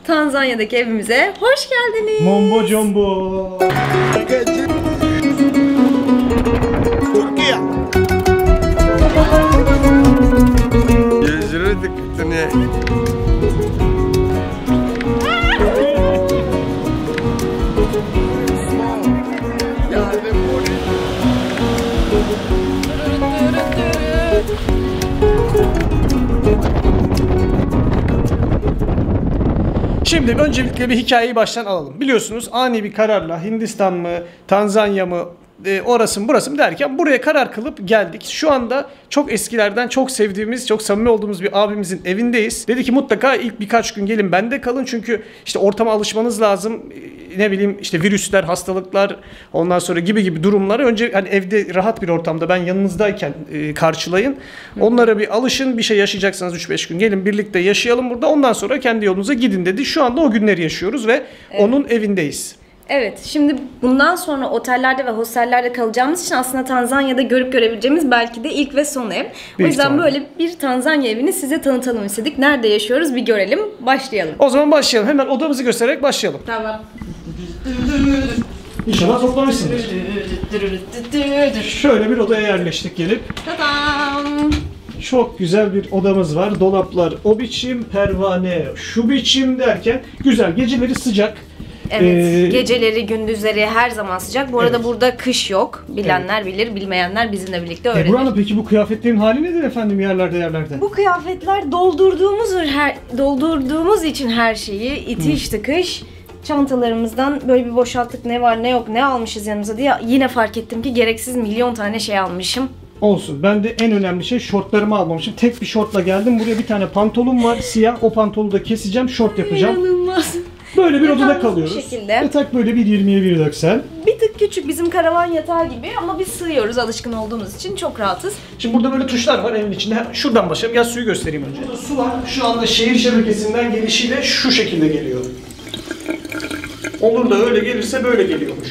Tanzanya'daki evimize hoş geldiniz. Mombo jumbo. Türkiye. Yüzünü tıktın ya. Şimdi öncelikle bir hikayeyi baştan alalım. Biliyorsunuz ani bir kararla Hindistan mı, Tanzanya mı, orası mı burası mı derken buraya karar kılıp geldik. Şu anda çok eskilerden çok sevdiğimiz, çok samimi olduğumuz bir abimizin evindeyiz. Dedi ki mutlaka ilk birkaç gün gelin bende kalın çünkü işte ortama alışmanız lazım. Ne bileyim işte virüsler, hastalıklar, ondan sonra gibi durumları önce hani evde rahat bir ortamda ben yanınızdayken karşılayın. Onlara bir alışın, bir şey yaşayacaksanız 3-5 gün gelin birlikte yaşayalım burada. Ondan sonra kendi yolunuza gidin dedi. Şu anda o günleri yaşıyoruz ve onun evindeyiz. Evet, şimdi bundan sonra otellerde ve hostellerde kalacağımız için aslında Tanzanya'da görüp görebileceğimiz belki de ilk ve son ev. O yüzden ihtimalle. böyle bir Tanzanya evini size tanıtalım istedik. Nerede yaşıyoruz bir görelim, başlayalım. O zaman başlayalım. Hemen odamızı göstererek başlayalım. Tamam. İnşallah toplamışsınız. Şöyle bir odaya yerleştik gelip. Tadam! Çok güzel bir odamız var. Dolaplar o biçim, pervane şu biçim derken güzel. Geceleri sıcak. Evet, geceleri, gündüzleri her zaman sıcak. Bu arada Evet. burada kış yok. Bilenler bilir, bilmeyenler bizimle birlikte öğrenir. Buranın peki bu kıyafetlerin hali nedir efendim yerlerde? Bu kıyafetler doldurduğumuz için her şeyi itiş tıkış çantalarımızdan böyle bir boşalttık ne var ne yok ne almışız yanımıza diye yine fark ettim ki gereksiz milyon tane şey almışım. Olsun. Ben de en önemli şey şortlarımı almamışım. Tek bir şortla geldim. Buraya bir tane pantolon var siyah. O pantolonu da keseceğim. Şort yapacağım. İnanılmaz. Böyle bir odada Yatağımız bu kalıyoruz. şekilde. Yatak böyle 1.20'ye 1.90. Bir tık küçük bizim karavan yatağı gibi ama biz sığıyoruz alışkın olduğumuz için çok rahatız. Şimdi burada böyle tuşlar var evin içinde. Şuradan başlayalım. Gel suyu göstereyim önce. Burada su var. Şu anda şehir şebekesinden gelişiyle şu şekilde geliyor. Olur da öyle gelirse böyle geliyormuş.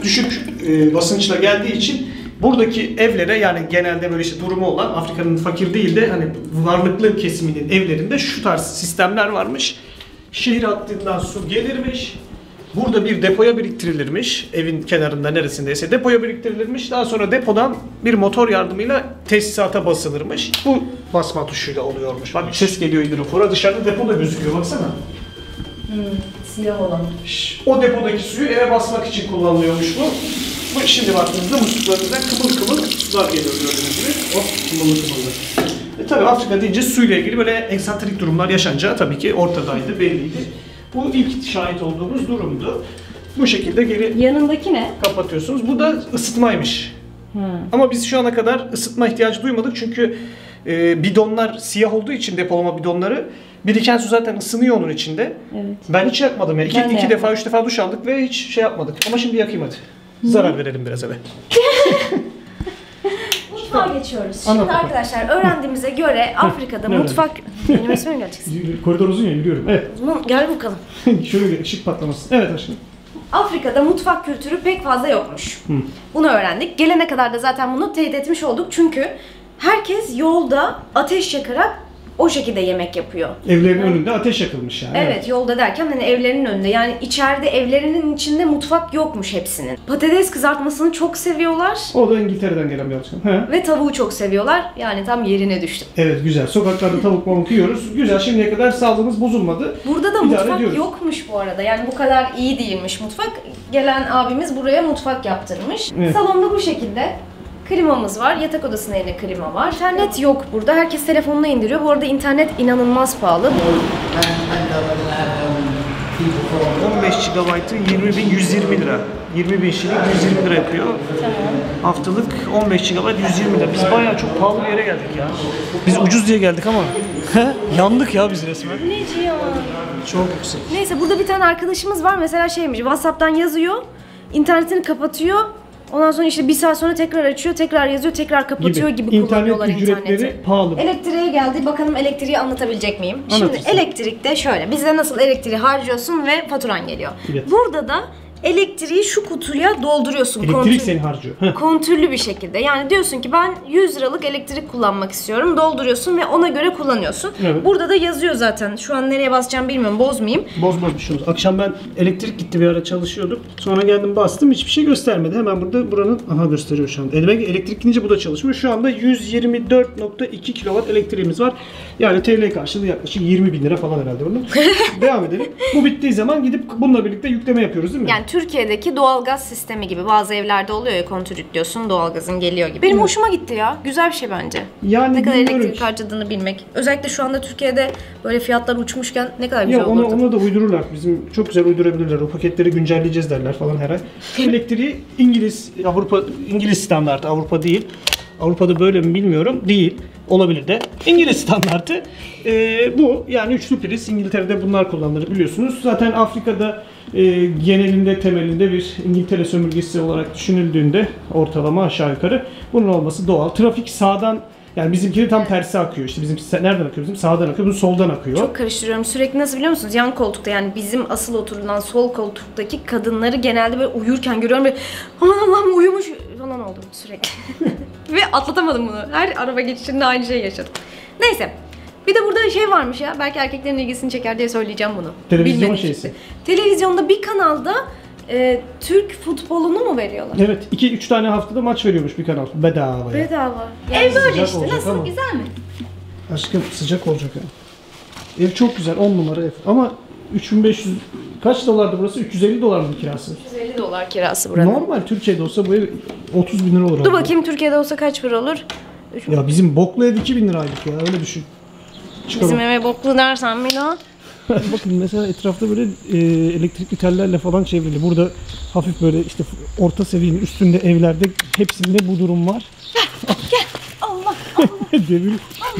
Düşük basınçla geldiği için buradaki evlere yani genelde böyle işte durumu olan Afrika'nın fakir değil de hani varlıklı kesiminin evlerinde şu tarz sistemler varmış. Şehir hattından su gelirmiş. Burada bir depoya biriktirilirmiş. Evin kenarında neresindeyse depoya biriktirilirmiş. Daha sonra depodan bir motor yardımıyla tesisata basılırmış. Bu basma tuşuyla oluyormuş. Bak ses geliyor hidrofora. Dışarıda depo da gözüküyor baksana. Siyah olan. O depodaki suyu eve basmak için kullanılıyormuş bu. Bu şimdi baktığınızda musluklarınızdan kımıl sular geliyor gördüğünüz gibi. Hop kımıllı. Tabii Afrika deyince suyla ilgili böyle eksantrik durumlar yaşanacağı tabii ki ortadaydı, belliydi. Bu ilk şahit olduğumuz durumdu. Bu şekilde geri Yanındaki ne? kapatıyorsunuz. Bu da ısıtmaymış. Ama biz şu ana kadar ısıtma ihtiyacı duymadık çünkü bidonlar siyah olduğu için depolama bidonları biriken su zaten ısınıyor onun içinde. Evet. Ben hiç yakmadım yani. Ben de İki defa, 3 defa duş aldık ve hiç şey yapmadık. Ama şimdi yakayım hadi. Zarar verelim biraz eve. Mutfağa geçiyoruz. Anlat Şimdi bakalım. arkadaşlar öğrendiğimize göre Afrika'da ne mutfak... Benim ismim mi geleceksin? Koridor uzun ya yürüyorum. Evet. O zaman gel bakalım. Şöyle ışık patlaması. Evet aşkım. Afrika'da mutfak kültürü pek fazla yokmuş. Bunu öğrendik. Gelene kadar da zaten bunu teyit etmiş olduk. Çünkü herkes yolda ateş yakarak o şekilde yemek yapıyor. Evlerin önünde ateş yakılmış yani. Evet, yolda derken hani evlerinin önünde. Yani içeride evlerinin içinde mutfak yokmuş hepsinin. Patates kızartmasını çok seviyorlar. O da İngiltere'den gelen bir alışkanlık. He. Ve tavuğu çok seviyorlar. Yani tam yerine düştüm. Evet güzel. Sokaklarda tavuk mamuk yiyoruz. Güzel. Şimdiye kadar sağlığımız bozulmadı. Burada da İdare mutfak ediyoruz. yokmuş bu arada. Yani bu kadar iyi değilmiş mutfak. Gelen abimiz buraya mutfak yaptırmış. Evet. Salonda bu şekilde. Klimamız var. Yatak odasına yine klima var. İnternet yok burada. Herkes telefonuna indiriyor. Bu arada internet inanılmaz pahalı. 15 GB'ı 20.120 lira. 20.000 şilik 120 lira yapıyor. Haftalık 15 GB 120 lira. Biz bayağı çok pahalı bir yere geldik ya. Biz ucuz diye geldik ama yandık ya biz resmen. Neci ya? Çok yüksek. Neyse burada bir tane arkadaşımız var. Mesela şeymiş, WhatsApp'tan yazıyor. İnternetini kapatıyor. Ondan sonra işte bir saat sonra tekrar açıyor, tekrar yazıyor, tekrar kapatıyor gibi kullanıyorlar İnternet ücretleri interneti. pahalı. Elektriğe geldi. Bakalım elektriği anlatabilecek miyim? Anlatırsın. Şimdi elektrikte şöyle. Bizde nasıl elektriği harcıyorsun ve faturan geliyor. Evet. Burada da elektriği şu kutuya dolduruyorsun. Elektrik seni harcıyor. Heh. Kontürlü bir şekilde. Yani diyorsun ki ben 100 liralık elektrik kullanmak istiyorum. Dolduruyorsun ve ona göre kullanıyorsun. Evet. Burada da yazıyor zaten. Şu an nereye basacağım bilmiyorum. Bozmayayım. Bozmaz bir şey olmaz. Akşam ben elektrik gitti bir ara çalışıyorduk. Sonra geldim bastım hiçbir şey göstermedi. Hemen burada buranın gösteriyor şu anda. Demek ki elektrik gidince bu da çalışmıyor. Şu anda 124.2 kW elektriğimiz var. Yani TL karşılığı yaklaşık 20 bin lira falan herhalde bunun. Devam edelim. Bu bittiği zaman gidip bununla birlikte yükleme yapıyoruz değil mi? Yani Türkiye'deki doğalgaz sistemi gibi. Bazı evlerde oluyor ya, kontür yüklüyorsun, doğalgazın geliyor gibi. Benim hoşuma gitti ya. Güzel bir şey bence. Yani ne kadar bilmiyorum elektrik ki. harcadığını bilmek. Özellikle şu anda Türkiye'de böyle fiyatlar uçmuşken ne kadar güzel Ya olurdu. ona da uydururlar. Bizim çok güzel uydurabilirler. O paketleri güncelleyeceğiz derler falan her ay. Elektriği İngiliz standartı, Avrupa değil. Avrupa'da böyle mi bilmiyorum. Değil. Olabilir de. İngiliz standartı bu. Yani üçlü priz. İngiltere'de bunlar kullanılır biliyorsunuz. Zaten Afrika'da genelinde temelinde bir İngiltere sömürgesi olarak düşünüldüğünde ortalama aşağı yukarı bunun olması doğal. Trafik sağdan, yani bizimkinin tam tersi akıyor. İşte bizimki nereden akıyor? Bizim sağdan akıyor. Bunun soldan akıyor. Çok karıştırıyorum. Sürekli nasıl biliyor musunuz? Yan koltukta, yani bizim asıl oturulan sol koltuktaki kadınları genelde böyle uyurken görüyorum ve aman Allah'ım uyumuş falan oldum sürekli. Ve atlatamadım bunu. Her araba geçişinde aynı şeyi yaşadım. Neyse. Bir de burada şey varmış ya. Belki erkeklerin ilgisini çeker diye söyleyeceğim bunu. Televizyon Bilmediğim şeysi. şey. Televizyonda bir kanalda Türk futbolunu mu veriyorlar? Evet. 2-3 tane haftada maç veriyormuş bir kanal. Bedava. Bedava. Ev böyle sıcak işte. olacak Nasıl? ama. Güzel mi? Aşkım sıcak olacak yani. Ev çok güzel. 10 numara ev. Ama 3500 kaç dolardı burası? 350 dolar mı kirası? 150 dolar kirası buranın. Normal Türkiye'de olsa bu ev 30 bin lira olur. Dur abi. bakayım Türkiye'de olsa kaç para olur? Ya bizim boklu ev 2000 liraydık ya, öyle düşün. Çıkalım. Bizim eve boklu dersen Milo. Bakın mesela etrafta böyle elektrikli tellerle falan çevrili. Burada hafif böyle işte orta seviyenin üstünde evlerde hepsinde bu durum var. Gel. Allah. Devir.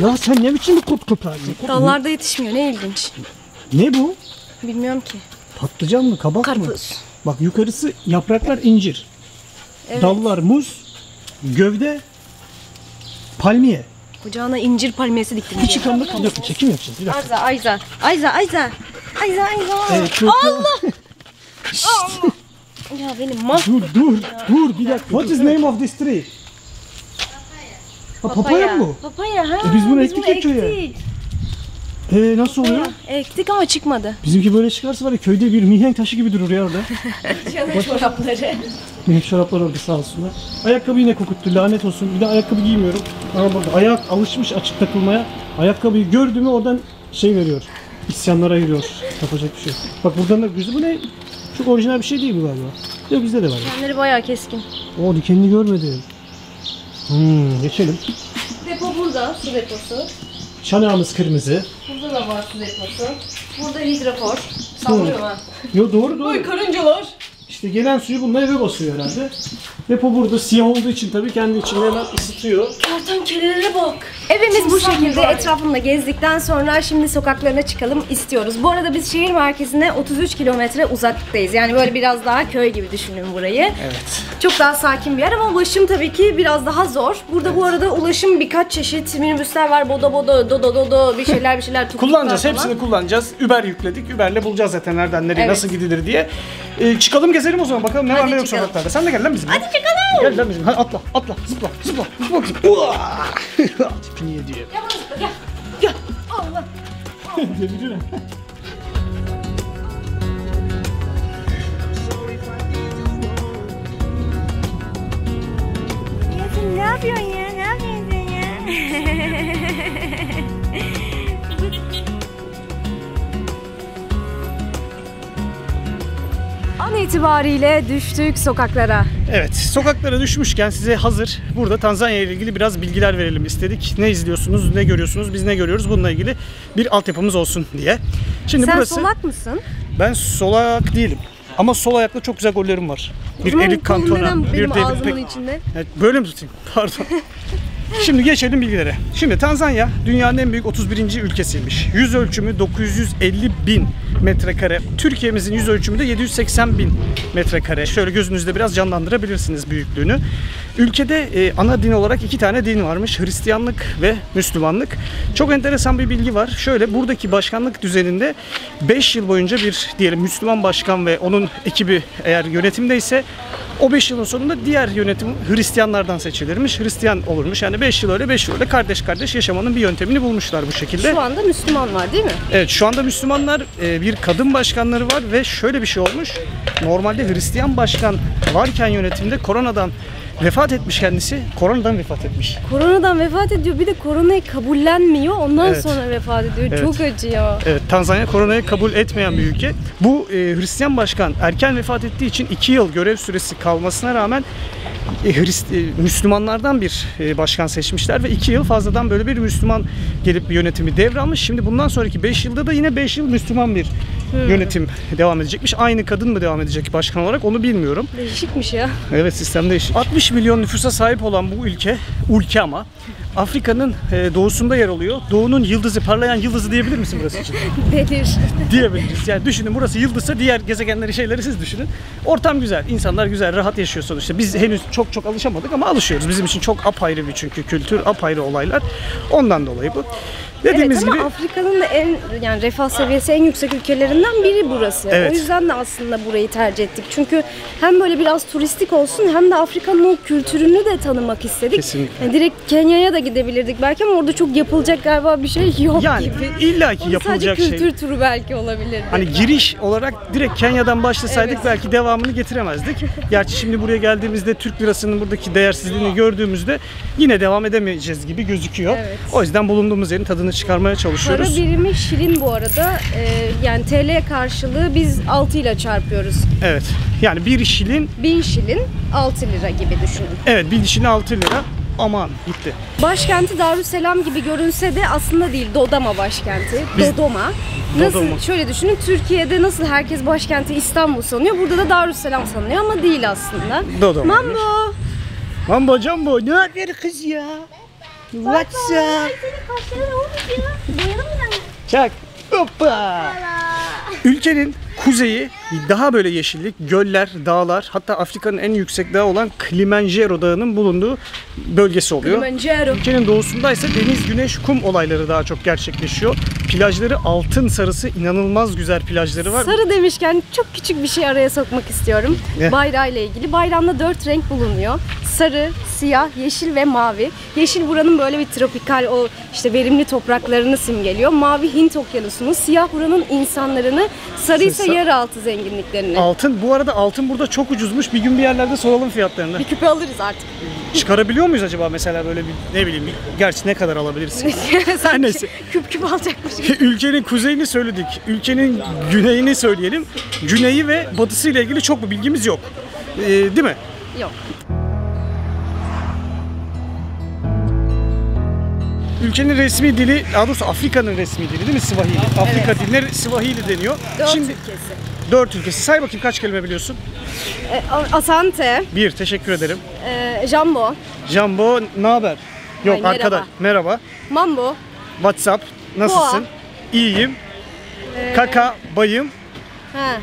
Ya sen ne biçim bir kurt köpeğisin? Dallarda yetişmiyor. Ne ilginç. Ne bu? Bilmiyorum ki. Patlıcan mı? Kabak mı? Karpuz. Bak yukarısı yapraklar incir. Evet. Dallar muz. Gövde palmiye. Kucağına incir palmiyesi diktim. Bir çıkanlık bir dakika çekim yapacağız. Bir dakika. Ayza. Evet, çok Allah. Ya benim Dur bir dakika. What is name of this tree? Papaya mı bu? Papaya ha. Biz bunu ektik ya köye. Nasıl oluyor? Ektik ama çıkmadı. Bizimki böyle çıkarsa var ya, köyde bir mihenk taşı gibi durur ya orada. Canım çorapları. Benim çoraplar orada sağ olsunlar. Ayakkabı yine kokuttu, lanet olsun. Bir de ayakkabı giymiyorum. Ama burada ayak alışmış açık takılmaya. Ayakkabıyı gördü mü oradan şey veriyor. İsyanlara giriyor. Yapacak bir şey yok. Bak buradan da güzel. Bu ne? Çok orijinal bir şey değil bu galiba. Yok bizde de var. Kendileri bayağı keskin. O dikenini görmedim. Geçelim. Depo burada, su deposu. Çanağımız kırmızı. Burada da var su deposu. Burada hidrofor. Sallıyorum ha. Yo doğru. Oy karıncalar. İşte gelen suyu bununla eve basıyor herhalde. Depo burada siyah olduğu için tabii kendi içinde hemen ısıtıyor. Kertenkelelere bak. Evimiz bu şekilde etrafında gezdikten sonra şimdi sokaklarına çıkalım istiyoruz. Bu arada biz şehir merkezine 33 kilometre uzaklıktayız. Yani böyle biraz daha köy gibi düşünün burayı. Evet. Çok daha sakin bir yer ama ulaşım tabii ki biraz daha zor. Burada bu arada ulaşım birkaç çeşit minibüsler var. Dodo bir şeyler tuk-tuklar Kullanacağız, falan. hepsini kullanacağız. Uber yükledik. Uber'le bulacağız zaten nereden nereye, Evet. nasıl gidilir diye. Çıkalım gezelim o zaman, bakalım ne Hadi var ne yok çıkalım. sokaklarda. Sen de gel lan bizimle. Hadi çıkalım. Gel lan bizimle. Hadi atla, zıpla. Tipini yedi. Gel bana zıpla, gel. Allah. Deviriyor. Ya sen ne yapıyorsun ya? Ne yapıyorsun ya? An itibariyle düştük sokaklara. Evet, sokaklara düşmüşken size hazır burada Tanzanya ile ilgili biraz bilgiler verelim istedik. Ne izliyorsunuz, ne görüyorsunuz, biz ne görüyoruz, bununla ilgili bir altyapımız olsun diye. Şimdi Sen burası, solak mısın? ben solak değilim. Ama sol ayakla çok güzel gollerim var. Bir Eric Cantona, bir benim David ağzımın Beckham. içinde. Evet, böyle mi tutayım? Pardon. Şimdi geçelim bilgilere. Şimdi Tanzanya dünyanın en büyük 31. ülkesiymiş. Yüz ölçümü 950.000 metrekare. Türkiye'mizin yüz ölçümü de 780.000 metrekare. Şöyle gözünüzde biraz canlandırabilirsiniz büyüklüğünü. Ülkede ana din olarak 2 tane din varmış. Hristiyanlık ve Müslümanlık. Çok enteresan bir bilgi var. Şöyle buradaki başkanlık düzeninde 5 yıl boyunca bir diyelim Müslüman başkan ve onun ekibi eğer yönetimdeyse o 5 yılın sonunda diğer yönetim Hristiyanlardan seçilirmiş. Hristiyan olurmuş. Yani 5 yıl öyle 5 yıl öyle kardeş kardeş yaşamanın bir yöntemini bulmuşlar bu şekilde. Şu anda Müslüman var değil mi? Evet, şu anda Müslümanlar, bir kadın başkanları var ve şöyle bir şey olmuş. Normalde Hristiyan başkan varken yönetimde koronadan vefat etmiş kendisi. Koronadan vefat etmiş. Koronadan vefat ediyor. Bir de koronayı kabullenmiyor. Ondan Evet. sonra vefat ediyor. Evet. Çok acı ya. Evet, Tanzanya koronayı kabul etmeyen bir ülke. Bu Hristiyan başkan erken vefat ettiği için 2 yıl görev süresi kalmasına rağmen Müslümanlardan bir başkan seçmişler ve 2 yıl fazladan böyle bir Müslüman gelip yönetimi devralmış. Şimdi bundan sonraki 5 yılda da yine 5 yıl Müslüman bir yönetim devam edecekmiş. Aynı kadın mı devam edecek başkan olarak onu bilmiyorum. Değişikmiş ya. Evet, sistem değişik. 60 milyon nüfusa sahip olan bu ülke ama Afrika'nın doğusunda yer alıyor. Doğunun yıldızı, parlayan yıldızı diyebilir misin burası için? Delir. Diyebiliriz. Yani düşünün, burası yıldızsa diğer gezegenleri, şeyleri siz düşünün. Ortam güzel, insanlar güzel, rahat yaşıyor sonuçta. Biz henüz çok alışamadık ama alışıyoruz. Bizim için çok apayrı bir çünkü kültür, apayrı olaylar. Ondan dolayı bu. Dediğimiz evet, ama gibi Afrika'nın da yani refah seviyesi en yüksek ülkelerinden biri burası. Evet. O yüzden de aslında burayı tercih ettik. Çünkü hem böyle biraz turistik olsun hem de Afrika'nın o kültürünü de tanımak istedik. Kesinlikle. Yani direkt Kenya'ya da gidebilirdik belki ama orada çok yapılacak galiba bir şey yok yani gibi. illaki Orada yapılacak sadece kültür şey. turu belki olabilirdi. Hani giriş olarak direkt Kenya'dan başlasaydık Evet. belki devamını getiremezdik. Gerçi şimdi buraya geldiğimizde Türk lirasının buradaki değersizliğini gördüğümüzde yine devam edemeyeceğiz gibi gözüküyor. Evet. O yüzden bulunduğumuz yerin tadını çıkarmaya çalışıyoruz. Para birimi şilin bu arada. Yani TL'ye karşılığı biz 6 ile çarpıyoruz. Evet. Yani bir şilin 1000 şilin 6 lira gibi düşünün. evet, bir şilin 6 lira. Aman gitti. Başkenti Darüsselam gibi görünse de aslında değil. Dodoma başkenti. Biz- Dodoma. Nasıl? Dodoma. Şöyle düşünün. Türkiye'de nasıl herkes başkenti İstanbul sanıyor. Burada da Darüsselam sanıyor ama değil aslında. Dodoma. Mambo. Mambo Jumbo, ne haber kız ya? What's up? Senin kaşların olmuş ya. Boyadın mı sen? Çak. Hoppa. Ülkenin kuzeyi daha böyle yeşillik, göller, dağlar, hatta Afrika'nın en yüksek dağı olan Kilimanjaro Dağı'nın bulunduğu bölgesi oluyor. Kilimanjaro. Ülkenin doğusunda ise deniz, güneş, kum olayları daha çok gerçekleşiyor. Plajları altın sarısı, inanılmaz güzel plajları var. Sarı demişken çok küçük bir şey araya sokmak istiyorum. Ne? Bayrağıyla ilgili. Bayrağında 4 renk bulunuyor. Sarı, siyah, yeşil ve mavi. Yeşil buranın böyle bir tropikal o işte verimli topraklarını simgeliyor. Mavi Hint okyanusunu, siyah buranın insanlarını, sarı ise yeraltı zenginliklerini. Altın, bu arada altın burada çok ucuzmuş. Bir gün bir yerlerde soralım fiyatlarını. Bir küpe alırız artık. Çıkarabiliyor muyuz acaba mesela böyle bir, ne bileyim, gerçi ne kadar alabilirsin? Her neyse. Küp küp alacakmış. Ülkenin kuzeyini söyledik. Ülkenin güneyini söyleyelim. Güneyi ve batısı ile ilgili çok bir bilgimiz yok. Değil mi? Yok. Ülkenin resmi dili, daha doğrusu Afrika'nın resmi dili değil mi? Swahili. Afrika diline Swahili deniyor. 4 Şimdi ülkesi. 4 ülkesi. Say bakayım kaç kelime biliyorsun? Asante, 1, teşekkür ederim. Jumbo, Jumbo, ne haber? Yok, Ay, merhaba. arkadaş. Merhaba. Mambo, WhatsApp, nasılsın? Boğa. İyiyim. Kaka, bayım. ha,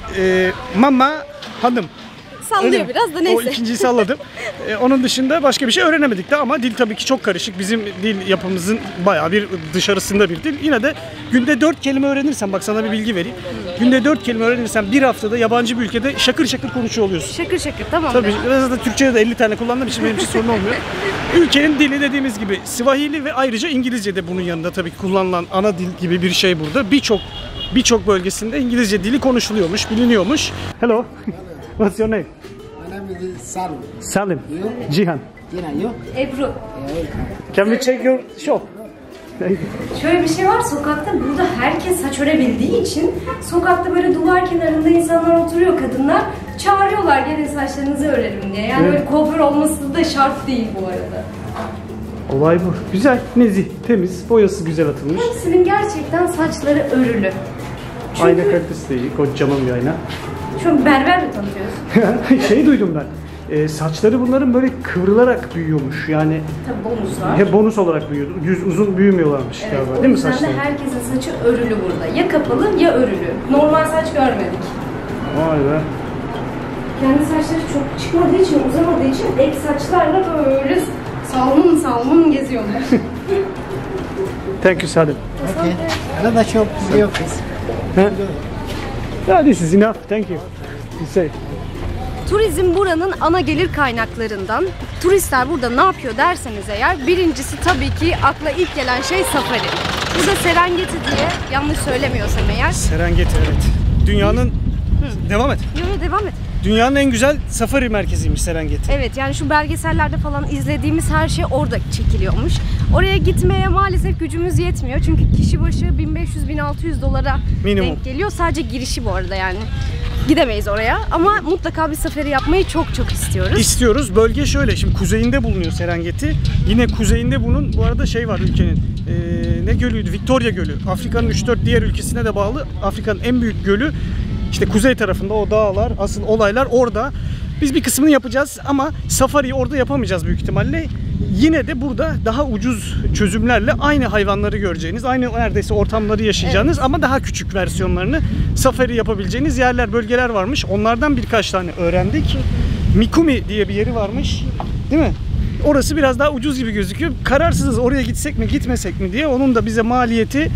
Mama, hanım. sallıyor Öyle mi? biraz da O neyse. ikinciyi salladım. Onun dışında başka bir şey öğrenemedik de ama dil tabii ki çok karışık. Bizim dil yapımızın bayağı bir dışarısında bir dil. Yine de günde 4 kelime öğrenirsen, bak sana bir bilgi vereyim. Günde 4 kelime öğrenirsen bir haftada yabancı bir ülkede şakır şakır konuşuyor oluyorsun. Şakır şakır tamam. Tabii be. ben zaten Türkçe'de de 50 tane kullandığım için benim için sorun olmuyor. Ülkenin dili dediğimiz gibi Swahili ve ayrıca İngilizce de bunun yanında tabii ki kullanılan ana dil gibi bir şey burada. Birçok bölgesinde İngilizce dili konuşuluyormuş, biliniyormuş. Hello. What's your name? My name is Salu. Salim. Cihan. Gina, you? Ebru. Can we check your shop? Şöyle bir şey var, sokakta burada herkes saç örebildiği için sokakta böyle duvar kenarında insanlar oturuyor, kadınlar çağırıyorlar gelin saçlarınızı örelim diye. Yani Evet. böyle kuaför olması da şart değil bu arada. Olay bu. Güzel, nezih, temiz, boyası güzel atılmış. Hepsinin gerçekten saçları örülü. Ayna kalitesi de iyi, kocaman bir ayna. Şu an berber mi tanıtıyorsun? Şey duydum ben. Saçları bunların böyle kıvrılarak büyüyormuş. Yani Tabii bonus var. hep bonus olarak büyüyor. Düz uzun büyümüyorlarmış galiba, değil mi saçları? O yüzden de herkesin saçı örülü burada. Ya kapalı ya örülü. Normal saç görmedik. Vay be. Kendi saçları çok çıkmadığı için, uzamadığı için ek saçlarla böyle salmın geziyorlar. Thank you Salim. Okay. Another shop is your place. Yeah, this is enough. Thank you. You say. Turizm buranın ana gelir kaynaklarından. Turistler burada ne yapıyor derseniz eğer, birincisi tabii ki akla ilk gelen şey safari. Burada Serengeti diye, yanlış söylemiyorsam eğer. Serengeti, evet. Dünyanın... Devam et. Yo, devam et. Dünyanın en güzel safari merkeziymiş Serengeti. Evet, yani şu belgesellerde falan izlediğimiz her şey orada çekiliyormuş. Oraya gitmeye maalesef gücümüz yetmiyor. Çünkü kişi başı 1500-1600 dolara Minimum. denk geliyor. Sadece girişi bu arada yani. Gidemeyiz oraya ama mutlaka bir safari yapmayı çok istiyoruz. İstiyoruz. Bölge şöyle, şimdi kuzeyinde bulunuyor Serengeti. Yine kuzeyinde bunun bu arada şey var ülkenin. Ne gölüydü? Victoria Gölü. Afrika'nın 3-4 diğer ülkesine de bağlı. Afrika'nın en büyük gölü. İşte kuzey tarafında o dağlar, asıl olaylar orada. Biz bir kısmını yapacağız ama safariyi orada yapamayacağız büyük ihtimalle. Yine de burada daha ucuz çözümlerle aynı hayvanları göreceğiniz, aynı neredeyse ortamları yaşayacağınız ama daha küçük versiyonlarını safari yapabileceğiniz yerler, bölgeler varmış. Onlardan birkaç tane öğrendik. Mikumi diye bir yeri varmış, değil mi? Orası biraz daha ucuz gibi gözüküyor. Kararsızız oraya gitsek mi gitmesek mi diye. Onun da bize maliyeti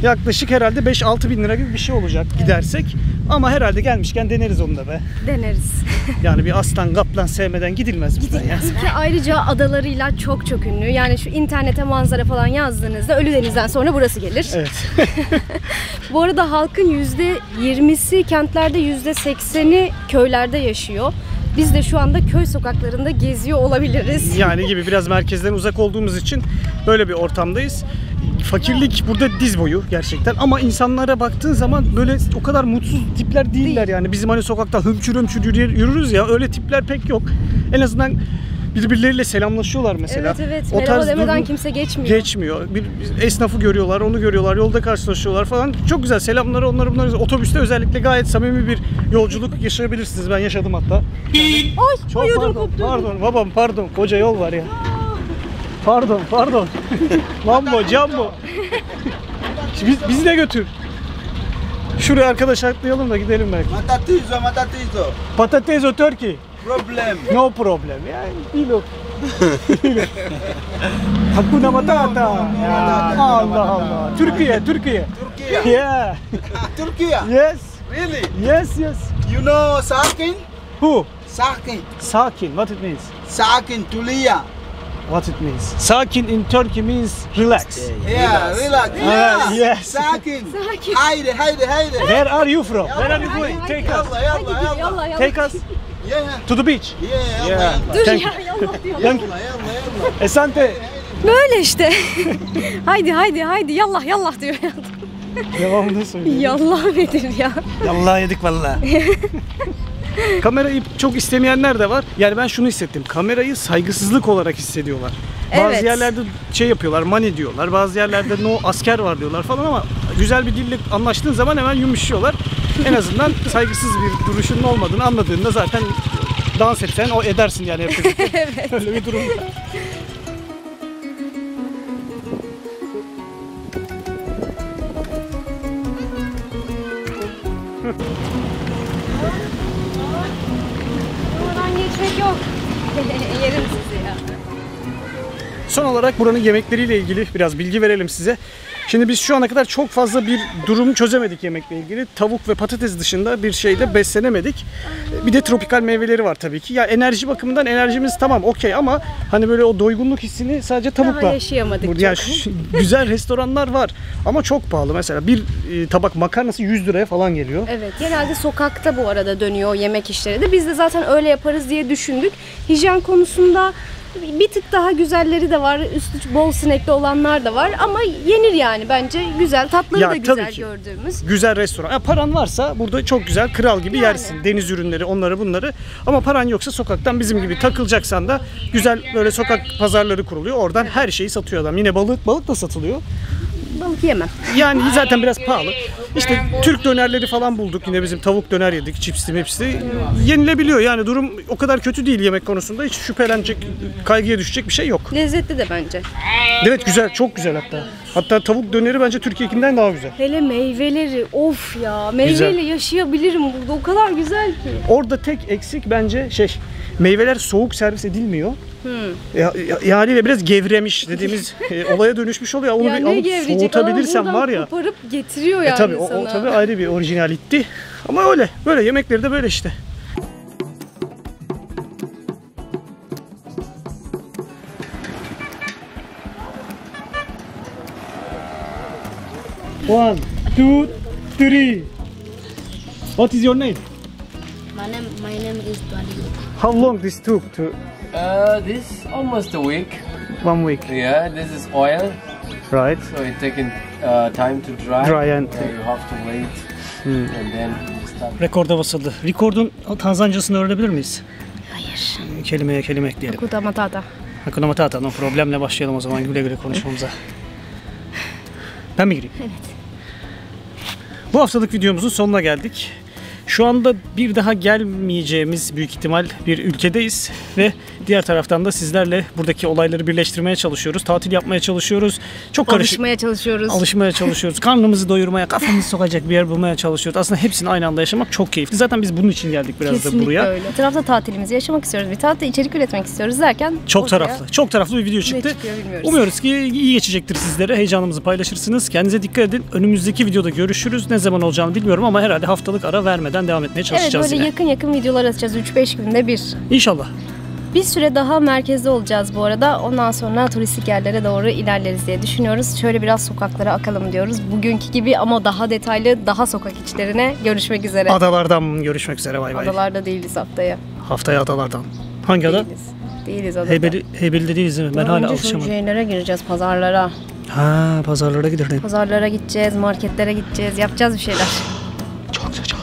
yaklaşık herhalde 5-6 bin lira gibi bir şey olacak gidersek. Ama herhalde gelmişken deneriz onu da be. Deneriz. Yani bir aslan kaplan sevmeden gidilmez buradan ya. Ülke ayrıca adalarıyla çok ünlü. Yani şu internete manzara falan yazdığınızda Ölüdeniz'den sonra burası gelir. Evet. Bu arada halkın %20'si kentlerde, %80'i köylerde yaşıyor. Biz de şu anda köy sokaklarında geziyor olabiliriz. Yani gibi biraz merkezden uzak olduğumuz için böyle bir ortamdayız. Fakirlik burada diz boyu gerçekten ama insanlara baktığın zaman böyle o kadar mutsuz tipler değiller yani. Bizim hani sokakta hımçır yürürüz ya, öyle tipler pek yok. En azından birbirleriyle selamlaşıyorlar mesela. Evet. O Merhaba tarz demeden durum kimse geçmiyor. geçmiyor. Bir esnafı görüyorlar, onu görüyorlar, yolda karşılaşıyorlar falan. Çok güzel selamları, onları bunları. Otobüste özellikle gayet samimi bir yolculuk yaşayabilirsiniz. Ben yaşadım hatta. Çok Ay, ödüm pardon, koptu. pardon babam, pardon. Koca yol var ya. Pardon. Mambo, Jumbo. Bizi de götür. Şuraya arkadaş atlayalım da gidelim belki. Matatizo. Patates o Turkey. Problem. No problem. Yani dilo. Hakuna Matata. Ya, Allah. Türkiye. Turkey. Yeah. Turkey. Yes. Really? Yes. You know sakin? Who? Sakin. Sakin. What it means? Sakin tulia. What it means? Sakin in Turkey means relax. Yeah, relax. Yes. Sakin. Haydi. Where are you from? Where are you going? Take us. Yalla. Take us Yeah. to the beach. Yeah. Dur Thank ya, yallah diyor. Thank you. Esante. Böyle işte. haydi yallah diyor. Devamını söylüyorum. Yallah nedir ya? Yallah yedik vallahi. Kamerayı çok istemeyenler de var. Yani ben şunu hissettim. Kamerayı saygısızlık olarak hissediyorlar. Bazı Evet. yerlerde şey yapıyorlar, money diyorlar. Bazı yerlerde no asker var diyorlar falan ama güzel bir dille anlaştığın zaman hemen yumuşuyorlar. En azından saygısız bir duruşunun olmadığını anladığında zaten dans etsen o edersin yani. Evet. Öyle bir durum. Buradan geçmek yok. Yerim sizi ya. Son olarak buranın yemekleriyle ilgili biraz bilgi verelim size. Şimdi biz şu ana kadar çok fazla bir durum çözemedik yemekle ilgili. Tavuk ve patates dışında bir şeyde beslenemedik. Bir de tropikal meyveleri var tabii ki. Ya enerji bakımından enerjimiz tamam okey ama hani böyle o doygunluk hissini sadece tavukla. Daha yaşayamadık Yani çok. güzel restoranlar var ama çok pahalı. Mesela bir tabak makarnası 100 liraya falan geliyor. Evet, genelde sokakta bu arada dönüyor o yemek işleri de. Biz de zaten öyle yaparız diye düşündük. Hijyen konusunda bir tık daha güzelleri de var. Üstü bol sinekli olanlar da var ama yenir yani bence. Güzel, tatları Ya, da tabii güzel ki. gördüğümüz. Güzel restoran. Ya, paran varsa burada çok güzel kral gibi yersin. Deniz ürünleri, onları bunları. Ama paran yoksa sokaktan bizim gibi takılacaksan da güzel böyle sokak pazarları kuruluyor. Oradan her şeyi satıyor adam. Yine balık da satılıyor. Balık yemem. Yani zaten biraz pahalı. İşte Türk dönerleri falan bulduk. Yine bizim tavuk döner yedik. Cipsli mepsli. Yenilebiliyor. Yani durum o kadar kötü değil yemek konusunda. Hiç şüphelenecek, kaygıya düşecek bir şey yok. Lezzetli de bence. Evet güzel. Çok güzel hatta. Hatta tavuk döneri bence Türkiye'kinden daha güzel. Hele meyveleri of ya. Meyveyle Güzel. yaşayabilirim burada. O kadar güzel ki. Orada tek eksik bence meyveler soğuk servis edilmiyor. Yani ve biraz gevremiş dediğimiz olaya dönüşmüş oluyor. Onu Ya bir ne alıp gevrecek? soğutabilirsen Adam var ya. buradan koparıp getiriyor yani Tabii sana. o tabii ayrı bir orijinalitti. Ama öyle. Böyle yemekleri de böyle işte. One, two, three. What is your name? My name is Tuali. How long this took to This almost a week. 1 week? Yeah, this is oil, Right. so it taking time to dry. Dry and- you have to wait, and then you start. Rekorda basıldı. Rekordun Tanzancasını öğrenebilir miyiz? Hayır. Kelimeye kelime ekleyelim. Kuta matata. Hakuna Matata. No problemle başlayalım o zaman güle güle konuşmamıza. Ben mi gireyim? Evet. Bu haftalık videomuzun sonuna geldik. Şu anda bir daha gelmeyeceğimiz büyük ihtimal bir ülkedeyiz ve diğer taraftan da sizlerle buradaki olayları birleştirmeye çalışıyoruz. Tatil yapmaya çalışıyoruz. Çok karışık. Alışmaya çalışıyoruz. Alışmaya çalışıyoruz. Karnımızı doyurmaya, kafamızı sokacak bir yer bulmaya çalışıyoruz. Aslında hepsini aynı anda yaşamak çok keyifli. Zaten biz bunun için geldik biraz Kesinlikle da buraya. öyle. Etrafta tatilimizi yaşamak istiyoruz. Bir tatilde içerik üretmek istiyoruz derken Çok ortaya taraflı. Çok taraflı bir video çıktı. çıkıyor bilmiyoruz. Umuyoruz ki iyi geçecektir sizlere. Heyecanımızı paylaşırsınız. Kendinize dikkat edin. Önümüzdeki videoda görüşürüz. Ne zaman olacağını bilmiyorum ama herhalde haftalık ara vermeden devam etmeye Evet çalışacağız böyle yine. yakın videolar atacağız 3-5 günde bir. İnşallah. Bir süre daha merkezde olacağız bu arada. Ondan sonra turistik yerlere doğru ilerleriz diye düşünüyoruz. Şöyle biraz sokaklara akalım diyoruz. Bugünkü gibi ama daha detaylı, daha sokak içlerine görüşmek üzere. Adalardan görüşmek üzere. Bay bay. Adalarda değiliz haftaya. Haftaya adalardan. Hangi ada? Değiliz adada. Heybeli'de değiliz değil mi? Ben hala Önce şu alışamadım. şeylere gireceğiz, pazarlara. Ha, pazarlara gidelim. Pazarlara gideceğiz, marketlere gideceğiz, yapacağız bir şeyler. Çok sıcak.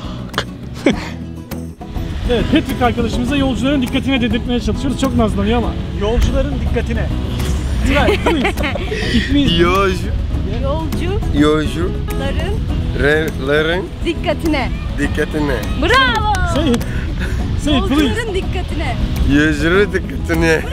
Evet, Patrick arkadaşımıza yolcuların dikkatine dedirtmeye çalışıyoruz. Çok nazlanıyor ama. Yolcuların dikkatine. Try, do it. It means Yolcuların dikkatine. Dikkatine. Bravo! say it. Say it please. Yolcuların dikkatine. Yolcuların dikkatine. Yes,